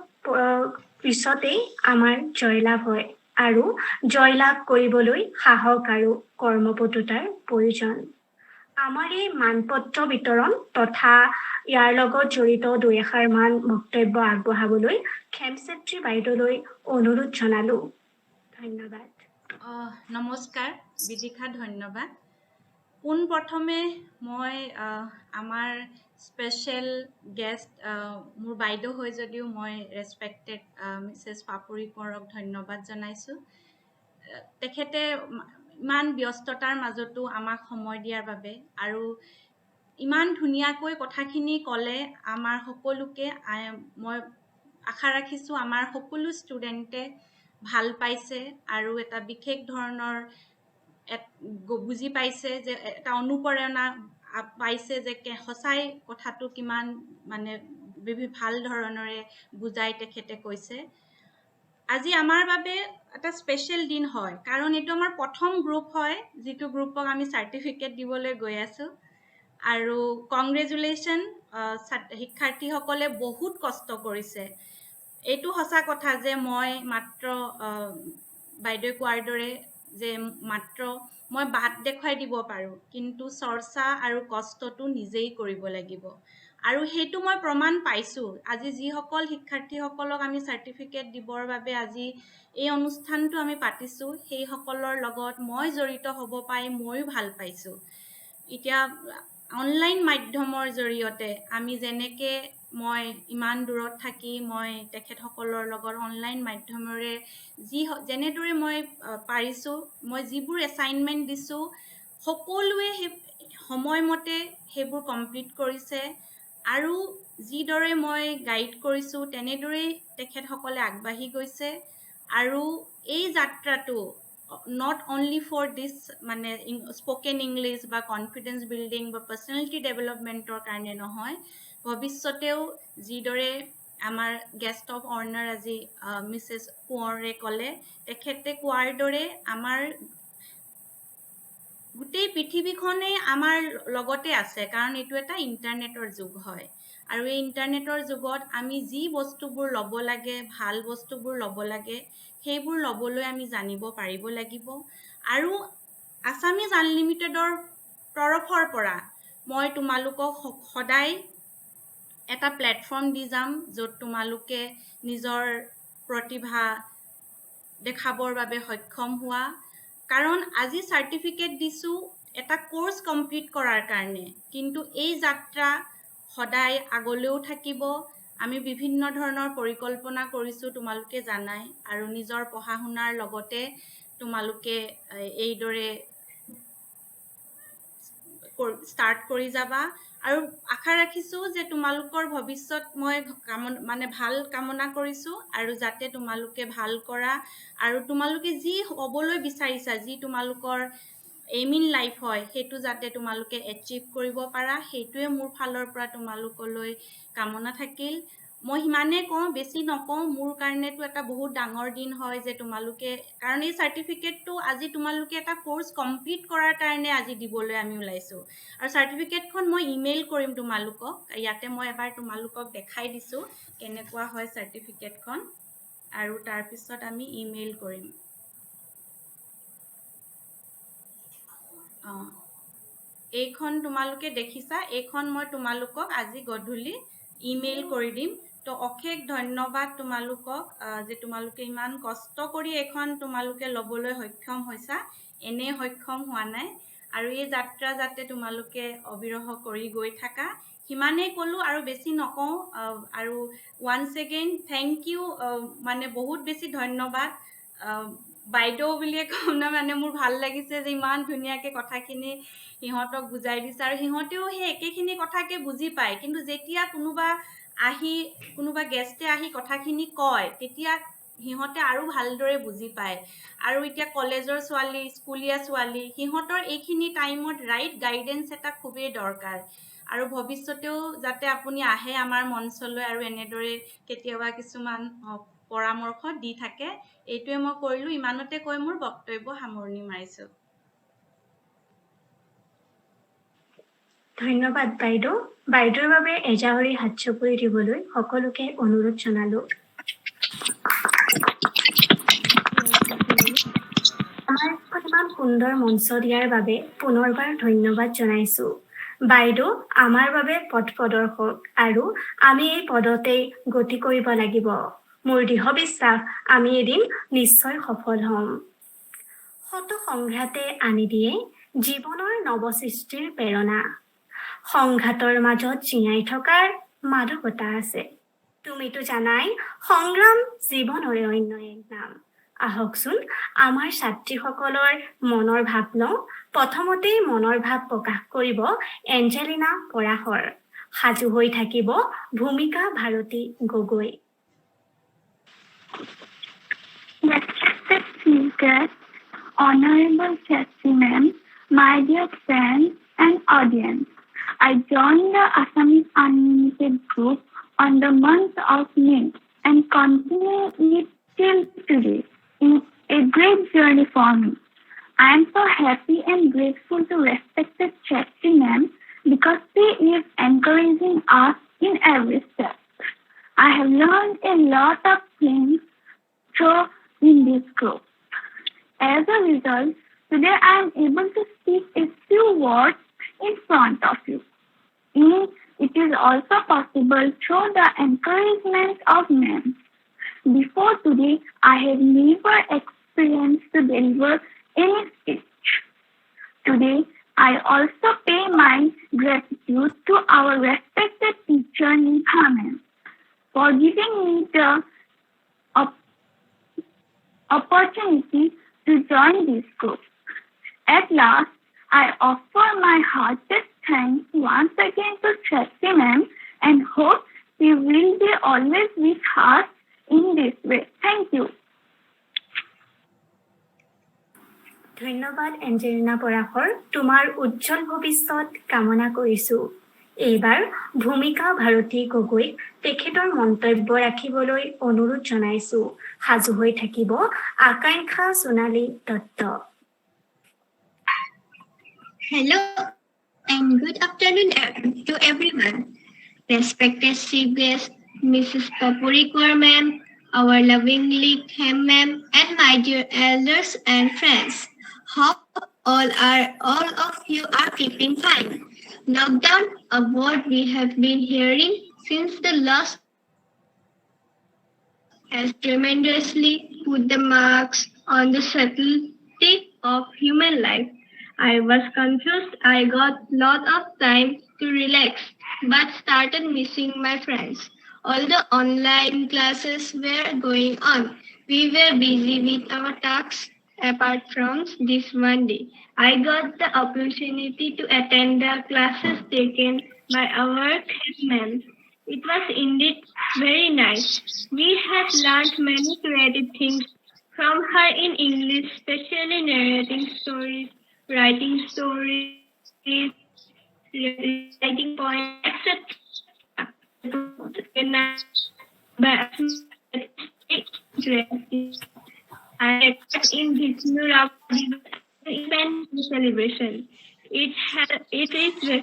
পিছতেই আমাৰ জয়লাভ হয় আৰু জয়লাভ কৰিবলৈ সাহস আৰু কৰ্মপটুতাৰ প্ৰয়োজন আমাৰ এই মানপত্ৰ বিতৰণ তথা ইয়াৰ লগত জড়িত দুই এষাৰমান বক্তব্য আগবঢ়াবলৈ খেমচেত্ৰী বাইদেউলৈ অনুৰোধ জনালো ধন্যবাদ নমস্কাৰ বিদিশা ধন্যবাদ পোনপ্ৰথমে মই আমাৰ স্পেচিয়েল গেষ্ট মোৰ বাইদেউ হৈ যদিও মই ৰেছপেক্টেড মিছেছ পাপৰি কোঁৱৰক ধন্যবাদ জনাইছোঁ তেখেতে ইমান ব্যস্ততাৰ মাজতো আমাক সময় দিয়াৰ বাবে আৰু ইমান ধুনীয়াকৈ কথাখিনি ক'লে আমাৰ সকলোকে মই আশা ৰাখিছোঁ আমাৰ সকলো ষ্টুডেণ্টে ভাল পাইছে আৰু এটা বিশেষ ধৰণৰ বুজি পাইছে যে এটা অনুপ্ৰেৰণা পাইছে যে সঁচাই কথাটো কিমান মানে ভাল ধৰণেৰে বুজাই তেখেতে কৈছে আজি আমাৰ বাবে এটা স্পেচিয়েল দিন হয় কাৰণ এইটো আমাৰ প্ৰথম গ্ৰুপ হয় যিটো গ্ৰুপক আমি চাৰ্টিফিকেট দিবলৈ গৈ আছো আৰু কংগ্ৰেচুলেশ্যন শিক্ষাৰ্থীসকলে বহুত কষ্ট কৰিছে এইটো সঁচা কথা যে মই মাত্ৰ বাইদেউ কোৱাৰ দৰে যে মাত্ৰ মই বাট দেখুৱাই দিব পাৰোঁ কিন্তু চৰ্চা আৰু কষ্টটো নিজেই কৰিব লাগিব আৰু সেইটো মই প্ৰমাণ পাইছোঁ আজি যিসকল শিক্ষাৰ্থীসকলক আমি চাৰ্টিফিকেট দিবৰ বাবে আজি এই অনুষ্ঠানটো আমি পাতিছোঁ সেইসকলৰ লগত মই জড়িত হ'ব পাই ময়ো ভাল পাইছোঁ এতিয়া অনলাইন মাধ্যমৰ জৰিয়তে আমি যেনেকে মই ইমান দূৰত থাকি মই তেখেতসকলৰ লগত অনলাইন মাধ্যমেৰে যেনেদৰে মই পাৰিছোঁ মই যিবোৰ এছাইনমেণ্ট দিছোঁ সকলোৱে সময়মতে সেইবোৰ কমপ্লিট কৰিছে আৰু যিদৰে মই গাইড কৰিছোঁ তেনেদৰেই তেখেতসকলে আগবাঢ়ি গৈছে আৰু এই যাত্ৰাটো not only for this মানে spoken English বা confidence building বা personality development কাৰণে নহয় ভৱিষ্যতেও যিদৰে আমাৰ guest of honor আজি Mrs. কোঁৱৰে ক'লে তেখেতে কোৱাৰ দৰে আমাৰ গোটেই পৃথিৱীখনে আমাৰ লগতে আছে কাৰণ এইটো এটা ইন্টাৰনেটৰ যুগ হয় আৰু এই ইন্টাৰনেটৰ যুগত আমি যি বস্তুবোৰ ল'ব লাগে ভাল বস্তুবোৰ ল'ব লাগে সেইবোৰ ল'বলৈ আমি জানিব পাৰিব লাগিব আৰু আসামিজ আনলিমিটেডৰ তৰফৰ পৰা মই তোমালোকক সদায় এটা প্লেটফৰ্ম দি যাম য'ত তোমালোকে নিজৰ প্ৰতিভা দেখাবৰ বাবে সক্ষম হোৱা কাৰণ আজি চাৰ্টিফিকেট দিছোঁ এটা কোৰ্স কমপ্লিট কৰাৰ কাৰণে কিন্তু এই যাত্ৰা সদায় আগলৈও থাকিব আমি বিভিন্ন ধৰণৰ পৰিকল্পনা কৰিছোঁ তোমালোকে জানাই আৰু নিজৰ পঢ়া শুনাৰ লগতে তোমালোকে এইদৰে ষ্টাৰ্ট কৰি যাবা আৰু আশা ৰাখিছোঁ যে তোমালোকৰ ভৱিষ্যত মই মানে ভাল কামনা কৰিছোঁ আৰু যাতে তোমালোকে ভাল কৰা আৰু তোমালোকে যি হ'বলৈ বিচাৰিছা যি তোমালোকৰ এইম ইন লাইফ হয় সেইটো যাতে তোমালোকে এচিভ কৰিব পাৰা সেইটোৱে মোৰ ফালৰ পৰা তোমালোকলৈ কামনা থাকিল মই হিমানে কওঁ বেছি নকওঁ মোৰ কাৰণেতো এটা বহুত ডাঙৰ দিন হয় যে তোমালোকে কাৰণ এই চাৰ্টিফিকেটটো আজি তোমালোকে এটা কোৰ্স কমপ্লিট কৰাৰ কাৰণে আজি দিবলৈ আমি ওলাইছোঁ আৰু চাৰ্টিফিকেটখন মই ইমেইল কৰিম তোমালোকক ইয়াতে মই এবাৰ তোমালোকক দেখাই দিছোঁ কেনেকুৱা হয় চাৰ্টিফিকেটখন আৰু তাৰ পিছত আমি ইমেইল কৰিম এইখন তোমালোকে দেখিছা এইখন মই তোমালোকক আজি গধূলি ইমেইল কৰি দিম তো অশেষ ধন্যবাদ তোমালোকক যে তোমালোকে ইমান কষ্ট কৰি এখন তোমালোকে ল'বলৈ সক্ষম হৈছা এনে সক্ষম হোৱা নাই আৰু এই যাত্ৰা যাতে তোমালোকে অবিৰহ কৰি গৈ থাকা হিমানে ক'লো আৰু বেছি নকওঁ আৰু ওয়ান্স এগেইন থ্যাংক ইউ মানে বহুত বেছি ধন্যবাদ বাইদেউ বুলিয়ে কম না মানে মোৰ ভাল লাগিছে যে ইমান ধুনীয়াকে কথাখিনি সিহঁতক বুজাই দিছে আৰু সিহঁতেও সেই একেখিনি কথাকে বুজি পায় কিন্তু যেতিয়া কোনোবা গেষ্টে আহি কথাখিনি কয় তেতিয়া সিহঁতে আৰু ভালদৰে বুজি পায় আৰু এতিয়া কলেজৰ ছোৱালী স্কুলীয়া ছোৱালী সিহঁতৰ এইখিনি টাইমত ৰাইট গাইডেন্স এটা খুবেই দৰকাৰ আৰু ভৱিষ্যতেও যাতে আপুনি আহে আমাৰ মঞ্চলৈ আৰু এনেদৰে কেতিয়াবা কিছুমান পৰামৰ্শ দি থাকে এইটোৱে মই কৰিলো ইমানতে কৈ মোৰ বক্তব্য সামৰণি মাৰিছো ধন্যবাদ বাইদেউ বাইদেউৰ বাবে এজাহৰি হাত চুপৰি দিবলৈ সকলোকে অনুৰোধ জনালো আমাৰ ইমান সুন্দৰ মঞ্চ দিয়াৰ বাবে পুনৰবাৰ ধন্যবাদ জনাইছো বাইদেউ আমাৰ বাবে পথ প্ৰদৰ্শক আৰু আমি এই পদতেই গতি কৰিব লাগিব মোৰ দৃঢ় বিশ্বাস আমি এদিন নিশ্চয় সফল হ'ম শত সংঘাতে আনি দিয়ে জীৱনৰ নৱসৃষ্টিৰ প্ৰেৰণা সংঘাতৰ মাজত জীয়াই থকাৰ মাদকতা আছে তুমিতো জানাই সংগ্ৰাম জীৱনৰে অন্য এক নাম আহকচোন আমাৰ ছাত্ৰীসকলৰ মনৰ ভাৱ লওঁ প্ৰথমতেই মনৰ ভাৱ প্ৰকাশ কৰিব এঞ্জেলিনা পৰাশৰ সাজু হৈ থাকিব ভূমিকা Bharati Gogoi Respected speakers, Honorable Chastity Ma'am, my dear friends and audience, I joined the Assamese Unlimited group on the month of May and continue it till today in this group. As a result, today I am able to speak a few words in front of you. It is also possible through the encouragement of men. Before today, I had never experienced to deliver any speech. Today, I also pay my gratitude to our respected teacher Neha ma'am for giving me the opportunity to join this group. At last, I offer my heartiest thanks once again to Tracy ma'am and hope she will be always with us in this way. Thank you. ধন্যবাদ এঞ্জেলিনা পৰাশৰ, তোমাৰ উজ্জ্বল ভৱিষ্যত কামনা কৰিছো। এইবাৰ ভূমিকা ভাৰতী গগৈক তেখেতৰ মন্তব্য ৰাখিবলৈ অনুৰোধ জনাইছো। সাজু হৈ থাকিব আকাংক্ষা সোণালী Dutta. Hello and good afternoon to everyone. Respected chief guest, Mrs. Papuri Kaur ma'am, our lovingly Khem ma'am, and my dear elders and friends. Hope all of you are keeping fine. Lockdown, a word we have been hearing since the last, has tremendously put the marks on the subtlety of human life. I was confused. I got lot of time to relax, but started missing my friends. All the online classes were going on. We were busy with our tasks. Apart from this one day, I got the opportunity to attend the classes taken by our ma'am. It was indeed very nice. We have learned many creative things from her in English, especially narrating stories, writing stories, writing poems, etc. I in this new event celebration. It is a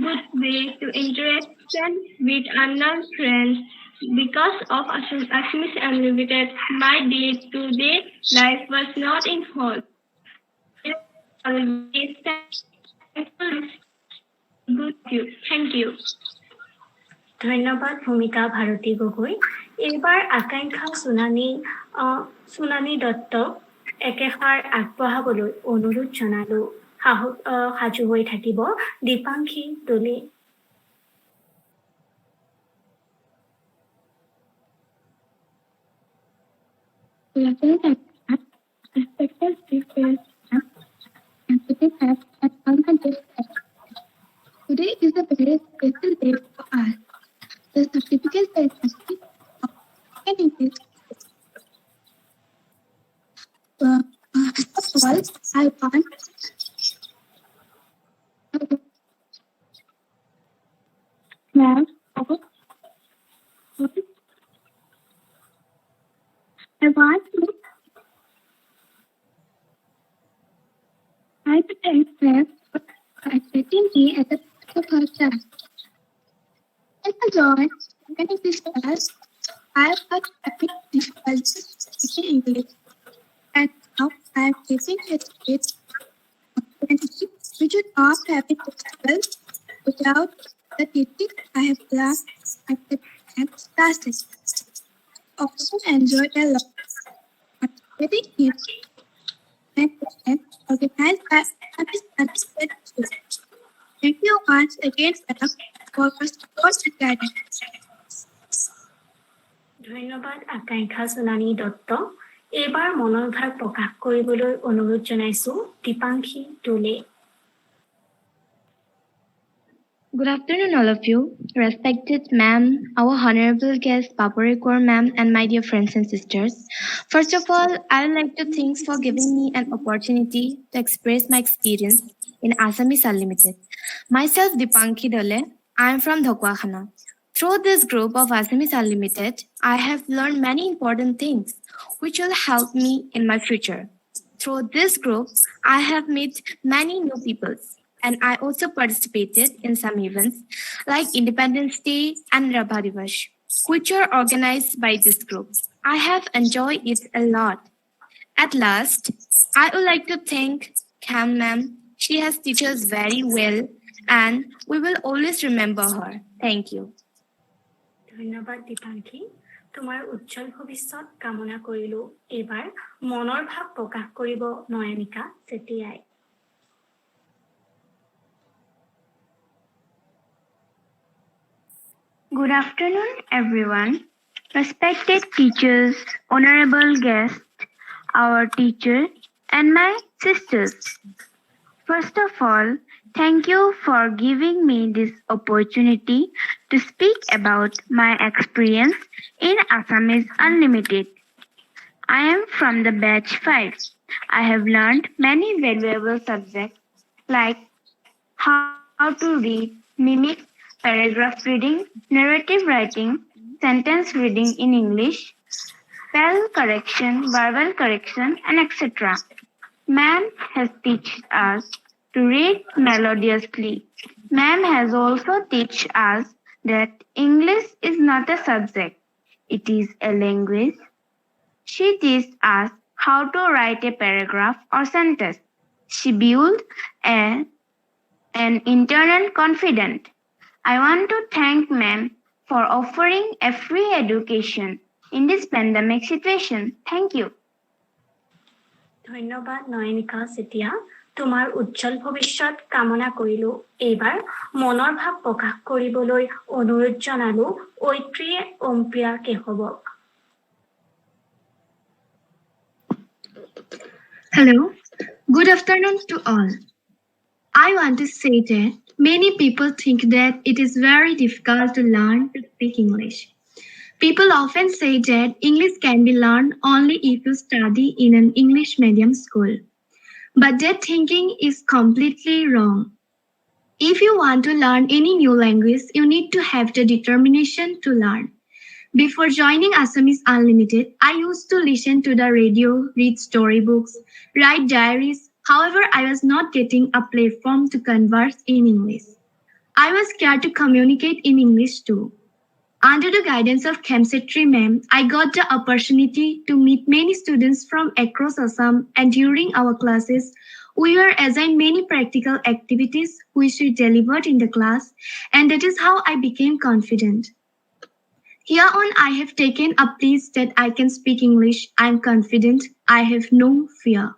good way to interaction with unknown friends. Because of Assamese Unlimited, my day-to-day life was not in hold. Thank you. ধন্যবাদ ভূমিকা ভাৰতী গগৈ। এইবাৰ আকাংক্ষা সোণালী দত্তক একেষাৰ আগবঢ়াবলৈ অনুৰোধ জনালো। সাজু হৈ থাকিব দীপাংশী দলে। Today is a very special day for us. The certificate ceremony of English. First of all, I want ma'am. I to thank ma'am for accepting me as a first class. As a joy, many this class, I have got epic difficulties speaking English. And now I am facing a state which would not have been possible without the teaching I have learned at the classes. I also enjoyed a lot participating in and organized by understand students. Thank you once again for your support and guidance. ধন্যবাদ আকাংক্ষা সোণালী দত্ত। এইবাৰ মনৰ ভাৱ প্ৰকাশ কৰিবলৈ অনুৰোধ জনাইছো দীপাংশী দলে। Good afternoon, all of you. Respected ma'am, our honorable guest, Papuri Kaur ma'am, and my dear friends and sisters. First of all, I would like to thank for giving me an opportunity to express my experience in Assamese Unlimited. Myself, Dipankhi Dole, I am from Dhokwakhana. Through this group of Assamese Unlimited, I have learned many important things which will help me in my future. Through this group, I have met many new people. And I also participated in some events like Independence Day and Rabha Divash, which are organized by this group. I have enjoyed it a lot. At last, I would like to thank Cam ma'am. She has taught us very well and we will always remember her. Thank you. ধন্যবাদ দীপাংক্ষী তোমাৰ উজ্জ্বল ভৱিষ্যত কামনা কৰিলো এইবাৰ মনৰ ভাৱ প্ৰকাশ কৰিব নয়নিকা চেতিয়াই Good afternoon, everyone. Respected teachers, honorable guests, our teacher, and my sisters. First of all, thank you for giving me this opportunity to speak about my experience in Assamese Unlimited. I am from the batch 5. I have learned many valuable subjects like how to read, mimic, paragraph reading, narrative writing, sentence reading in English, spell correction, verbal correction, and etc. Ma'am has taught us to read melodiously. Ma'am has also taught us that English is not a subject, it is a language. She taught us how to write a paragraph or sentence. She built an internal confidence. I want to thank ma'am for offering a free education in this pandemic situation. Thank you. ধন্যবাদ নয়নিকা চেতিয়া তোমাৰ উজ্জ্বল ভৱিষ্যত কামনা কৰিলো এইবাৰ মনৰ ভাৱ প্ৰকাশ কৰিবলৈ অনুৰোধ জনালো ঐত্ৰী অম্পিয়া কেশৱক Hello, good afternoon to all. I want to say that many people think that it is very difficult to learn to speak English. People often say that English can be learned only if you study in an English medium school. But that thinking is completely wrong. If you want to learn any new language, you need to have the determination to learn. Before joining Assamese Unlimited, I used to listen to the radio, read storybooks, write diaries. However, I was not getting a platform to converse in English. I was scared to communicate in English too. Under the guidance of Kemsetri ma'am, I got the opportunity to meet many students from across Assam, and during our classes, we were assigned many practical activities which we delivered in the class, and that is how I became confident. Here on, I have taken a place that I can speak English. I am confident. I have no fear.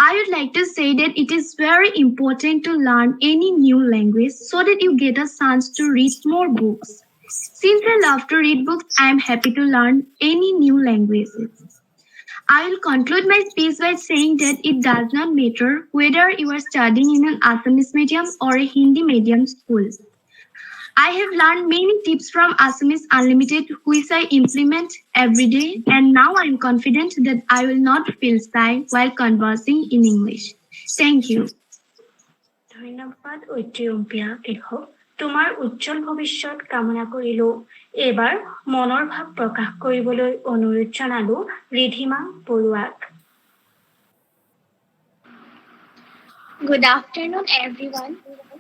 I would like to say that it is very important to learn any new language so that you get a chance to read more books. Since I love to read books, I am happy to learn any new languages. I will conclude my speech by saying that it does not matter whether you are studying in an Assamese medium or a Hindi medium school. I have learned many tips from Assamese Unlimited which I implement every day, and now I am confident that I will not feel shy while conversing in English. Thank you. ধন্যবাদ ঐত্ৰী অম্পিয়া কেশৱ তোমাৰ উজ্জ্বল ভৱিষ্যত কামনা কৰিলো এইবাৰ মনৰ ভাৱ প্ৰকাশ কৰিবলৈ অনুৰোধ জনালো ৰিধিমা বৰুৱাক Good afternoon, everyone.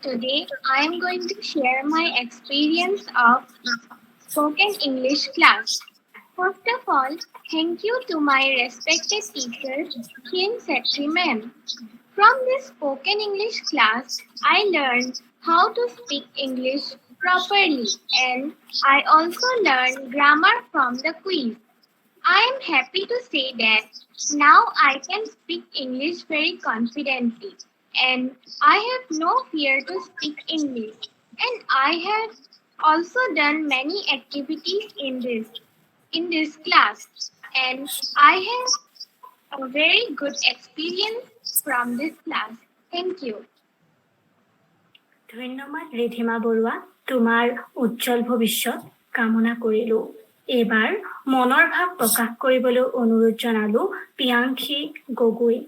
Today, I am going to share my experience of spoken English class. First of all, thank you to my respected teacher, Kim Setri ma'am. From this spoken English class, I learned how to speak English properly, and I also learned grammar from the quiz. I am happy to say that now I can speak English very confidently, and I have no fear to speak English. And I have also done many activities in this class, and I have a very good experience from this class. Thank you. ধন্যবাদ ৰিধিমা বৰুৱা তোমাৰ উজ্জ্বল ভৱিষ্যত কামনা কৰিলো এইবাৰ মনৰ ভাৱ প্ৰকাশ কৰিবলৈ অনুৰোধ জনালো পিয়াংখী Gogoi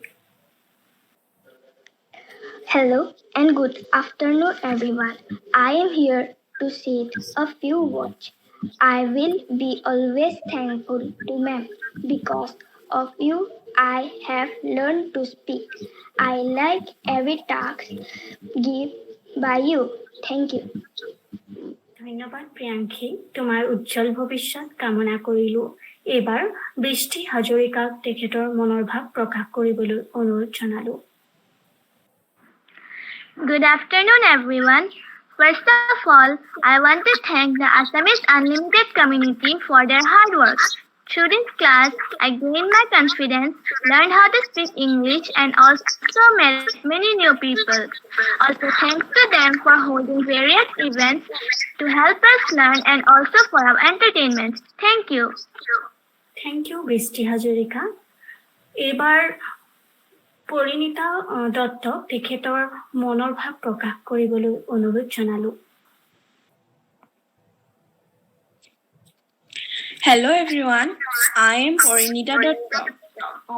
Hello and good afternoon, everyone. I am here to say a few words. I will be always thankful to ma'am. Because of you, I have learned to speak. I like every task given by you. Thank you. ধন্যবাদ প্ৰিয়াংখী তোমাৰ উজ্জ্বল ভৱিষ্যত কামনা কৰিলো এইবাৰ বৃষ্টি হাজৰিকাক তেখেতৰ মনৰ ভাৱ প্ৰকাশ কৰিবলৈ অনুৰোধ জনালোঁ। Good afternoon, everyone. First of all, I want to thank the Assamese Unlimited community for their hard work. Through this class, I gained my confidence, learned how to speak English, and also met many new people. Also, thanks to them for holding various events to help us learn and also for our entertainment. Thank you. Thank you Brishti Hazarika. এইবাৰ পৰিণীতা দত্তক তেখেতৰ মনৰ ভাৱ প্ৰকাশ কৰিবলৈ অনুৰোধ জনালোঁ। Hello everyone, I am Porinita Datta.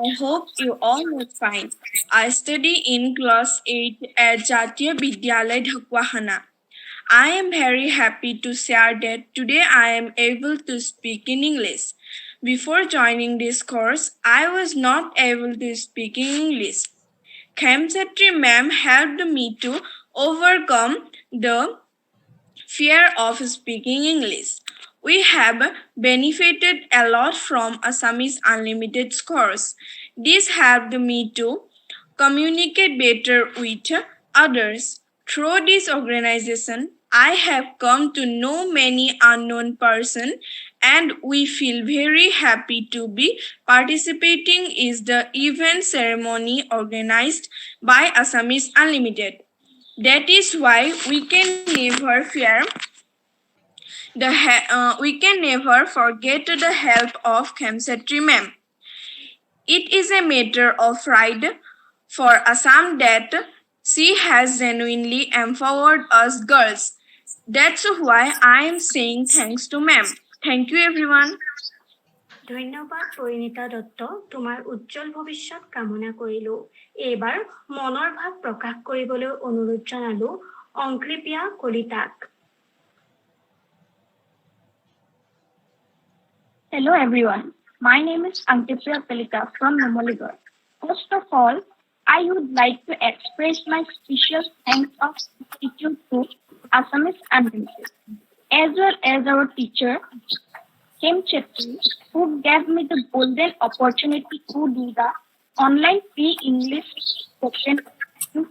I hope you all are fine. I study in class 8 at Jatiya Vidyalaya Dhakwahana. I am very happy to share that today I am able to speak in English. Before joining this course, I was not able to speak in English. Khemchatri ma'am helped me to overcome the fear of speaking English. We have benefited a lot from Assamese Unlimited course. This helped me to communicate better with others. Through this organization, I have come to know many unknown persons and we feel very happy to be participating in the event ceremony organized by Assamese Unlimited. That is why we can never forget the help of Khemchatri ma'am. It is a matter of pride for Assam that she has genuinely empowered us girls. That's why I am saying thanks to ma'am. Thank you everyone. ধন্যবাদ পৰিণীতা দত্ত, তোমাৰ উজ্জ্বল ভৱিষ্যত কামনা কৰিলোঁ। এইবাৰ মনৰ ভাৱ প্ৰকাশ কৰিবলৈ অনুৰোধ জনালোঁ অংকৃপিয়া কলিতাক। Hello, everyone. My name is Ankitya Kalita from Namoligarh. First of all, I would like to express my special thanks of gratitude to Assamese Unlimited, as well as our teacher, Kim Chetri, who gave me the golden opportunity to do the online pre-English spoken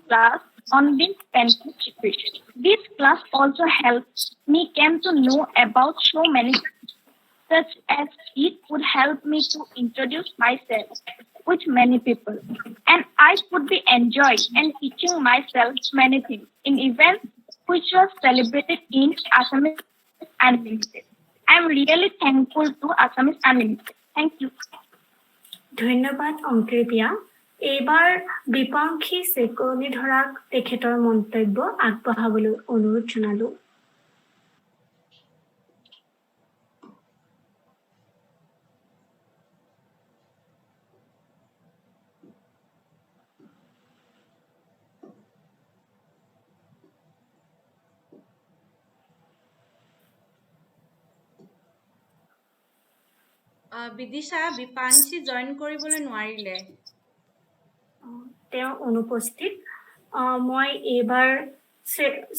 class on this painful situation. This class also helped me came to know about so many things, such as it would help me to introduce myself with many people, and I could be enjoying and teaching myself many things in events which was celebrated in Assamese Unlimited. I'm really thankful to Assamese Unlimited. Thank you. ধন্যবাদ অংকৃপিয়া। এইবাৰ বিপংখী চেকনিধৰাক তেখেতৰ মন্তব্য আগবঢ়াবলৈ অনুৰোধ জনালোঁ। বিদিশা বিপাঞ্চি জইন কৰিবলৈ নোৱাৰিলে। তেওঁ অনুপস্থিত। মই এইবাৰ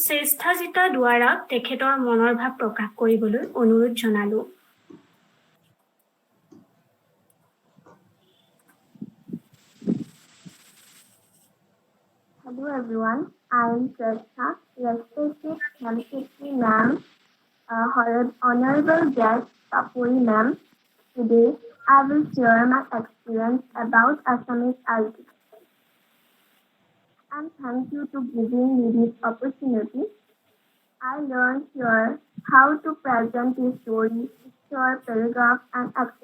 শ্ৰেষ্ঠাজিতা দুৱাৰাক তেখেতৰ মনৰ ভাৱ প্ৰকাশ কৰিবলৈ অনুৰোধ জনালোঁ। Hello everyone, I am Shreya, respected Khemchatri ma'am, honorable guest Papuri ma'am. Today, I will share my experience about Assamese Unlimited. And thank you to giving me this opportunity. I learned here how to present a story, picture, paragraph, and etc.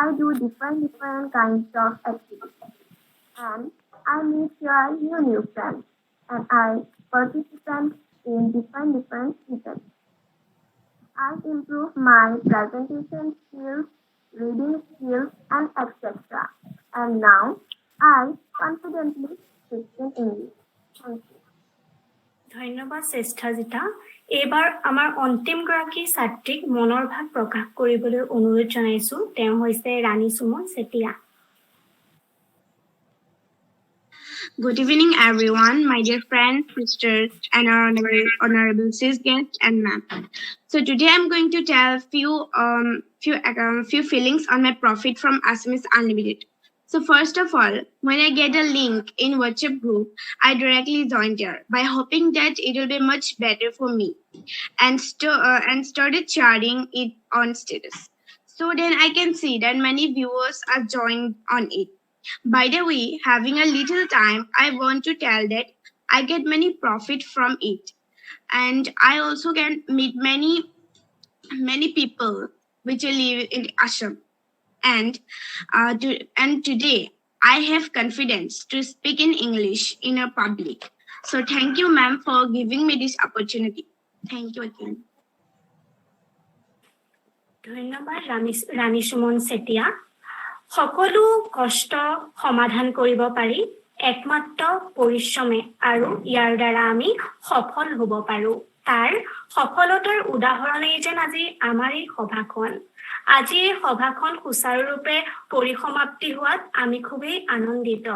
I do different kinds of activities. And I meet here new friends. And I participate in different events. I improve my presentation skills, reading skills, and etc. And now, I confidently speak in English. Thank you. ধন্যবাদ শ্ৰেষ্ঠাজিতা। এইবাৰ আমাৰ অন্তিমগৰাকী ছাত্ৰীক মনৰ ভাৱ প্ৰকাশ কৰিবলৈ অনুৰোধ জনাইছোঁ। তেওঁ হৈছে ৰাণী Suman Chetia. Good evening, everyone, my dear friends, sisters, and our honorable sis guests and ma'am. So today I'm going to tell few feelings on my profit from Assamese Unlimited. So first of all, when I get a link in WhatsApp group, I directly join there by hoping that it will be much better for me, and started sharing it on status. So then I can see that many viewers are joined on it. By the way, having a little time, I want to tell that I get many profit from it, and I also can meet many people which live in Assam. And today I have confidence to speak in English in a public. So thank you, ma'am, for giving me this opportunity. Thank you again. ধন্যবাদ ৰাণী সুমন চেতিয়া। সকলো কষ্ট সমাধান কৰিব পাৰি একমাত্ৰ পৰিশ্ৰমে, আৰু ইয়াৰ দ্বাৰা আমি সফল হ'ব পাৰোঁ। তাৰ সফলতাৰ উদাহৰণেই যেন আজি আমাৰ এই সভাখন। আজি এই সভাখন সুচাৰুৰূপে পৰিসমাপ্তি হোৱাত আমি খুবেই আনন্দিত।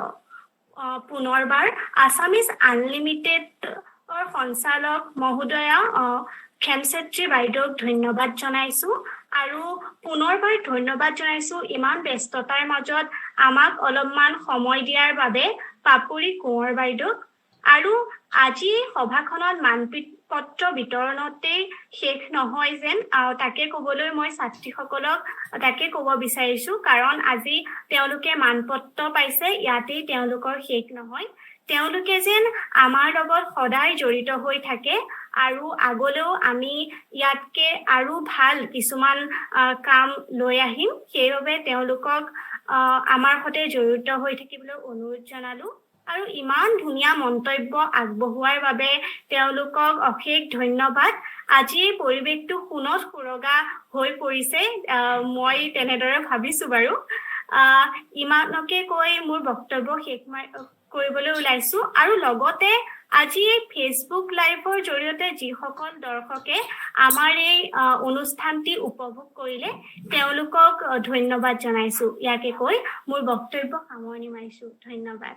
পুনৰবাৰ আছামিজ আনলিমিটেডৰ সঞ্চালক মহোদয়া খেমছেত্ৰী বাইদেউক ধন্যবাদ জনাইছোঁ, আৰু পুনৰবাৰ ধন্যবাদ জনাইছোঁ ইমান ব্যস্ততাৰ মাজত আমাক অলপমান সময় দিয়াৰ বাবে পাপৰি কোঁৱৰ বাইদেউক। আৰু আজি সভাখনত মানপত্ৰ বিতৰণতে শেষ নহয় যেন তাকে ক'বলৈ মই ছাত্ৰীসকলক তাকে ক'ব বিচাৰিছোঁ, কাৰণ আজি তেওঁলোকে মানপত্ৰ পাইছে, ইয়াতেই তেওঁলোকৰ শেষ নহয়। তেওঁলোকে যেন আমাৰ লগত সদায় জড়িত হৈ থাকে, আৰু আগলৈও আমি ইয়াতকে আৰু ভাল কিছুমান কাম লৈ আহিম। সেইবাবে তেওঁলোকক আমাৰ সৈতে জড়িত হৈ থাকিবলৈ অনুৰোধ জনালোঁ, আৰু ইমান ধুনীয়া মন্তব্য আগবঢ়োৱাৰ বাবে তেওঁলোকক অশেষ ধন্যবাদ। আজি পৰিৱেশটো সোণত সুৰগা হৈ পৰিছে, মই তেনেদৰে ভাবিছোঁ বাৰু। ইমানকে কৈ মোৰ বক্তব্য শেষ কৰিবলৈ ওলাইছোঁ, আৰু লগতে আজি এই ফেচবুক লাইভৰ জৰিয়তে যিসকল দৰ্শকে আমাৰ এই অনুষ্ঠানটি উপভোগ কৰিলে তেওঁলোকক ধন্যবাদ জনাইছোঁ। ইয়াকে কৈ মোৰ বক্তব্য সামৰণি মাৰিছোঁ। ধন্যবাদ।